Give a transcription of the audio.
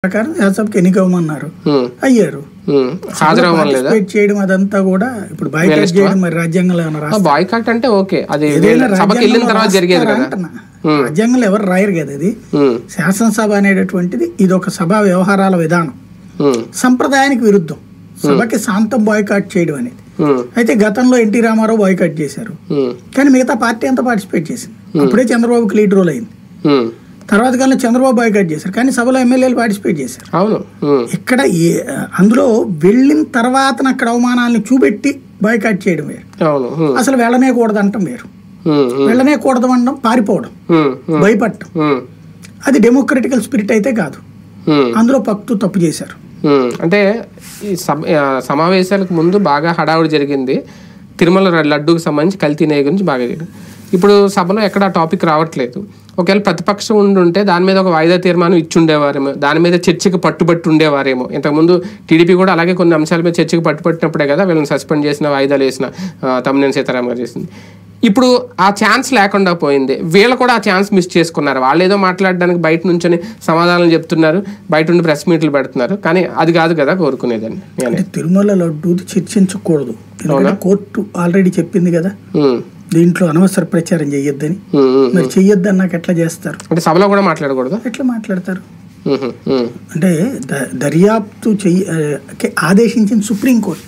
ప్రకారం శాసనసభకి ఎన్నికవ్వమన్నారు, అయ్యారు. పార్టిసిపేట్ చేయడం అదంతా కూడా ఇప్పుడు బాయ్కాట్ చేయడం మరి రాజ్యాంగంలో బాయ్కాట్ అంటే ఓకే, అది రాజ్యాంగంలో ఎవరు రాయరు కదా. అది శాసనసభ అనేటటువంటిది ఇది ఒక సభా వ్యవహారాల విధానం, సంప్రదాయానికి విరుద్ధం సభకి శాంతం బాయ్కాట్ చేయడం అనేది. అయితే గతంలో ఎన్టీ రామారావు బాయ్కాట్ చేశారు, కానీ మిగతా పార్టీ అంతా పార్టిసిపేట్ చేసింది. అప్పుడే చంద్రబాబుకి లీడ్ రోల్ అయింది. తర్వాత కాలంలో చంద్రబాబు బాయ్కాట్ చేశారు, కానీ సభలో ఎమ్మెల్యేలు పార్టిసిపేట్ చేశారు. ఇక్కడ అందులో వెళ్ళిన తర్వాత అక్కడ అవమానాలను చూపెట్టి బాయ్కాట్ చేయడం వేరు, అసలు వెళ్ళనే కూడదు అంటాం వేరు. వెళ్ళనే కూడదు అనడం పారిపోవడం, భయపడటం, అది డెమోక్రటికల్ స్పిరిట్ అయితే కాదు. అందులో తప్పు చేశారు. అంటే ఈ సమావేశాలకు ముందు బాగా హడావుడి జరిగింది. తిరుమల లడ్డూకి సంబంధించి కల్తీ నెయ్యి గురించి బాగా జరిగింది. ఇప్పుడు సభలో ఎక్కడ టాపిక్ రావట్లేదు. ఒకవేళ ప్రతిపక్షం ఉండుంటే దాని మీద ఒక వాయిదా తీర్మానం ఇచ్చుండేవారేమో, దాని మీద చర్చకు పట్టుబట్టి ఉండేవారేమో. ఇంతకుముందు టీడీపీ కూడా అలాగే కొన్ని అంశాల మీద చర్చకు పట్టుబట్టినప్పుడే కదా వీళ్ళని సస్పెండ్ చేసిన, వాయిదాలు వేసిన తమ్మినేని సీతారాం గారు చేసింది. ఇప్పుడు ఆ ఛాన్స్ లేకుండా పోయింది. వీళ్ళు కూడా ఆ ఛాన్స్ మిస్ చేసుకున్నారు. వాళ్ళు ఏదో మాట్లాడడానికి బయట నుంచొని సమాధానం చెప్తున్నారు, బయట ఉండి ప్రెస్ మీట్లు పెడుతున్నారు, కానీ అది కాదు కదా కోరుకునేదని. తిరుమల లడ్డూ చర్చించకూడదు, కోర్టు ఆల్రెడీ చెప్పింది కదా దీంట్లో అనవసర ప్రచారం చెయ్యొద్దని. మరి చెయ్యొద్దని నాకు ఎట్లా చేస్తారు? అంటే సభలో కూడా మాట్లాడకూడదు, ఎట్లా మాట్లాడతారు? అంటే దర్యాప్తు ఆదేశించింది సుప్రీంకోర్టు.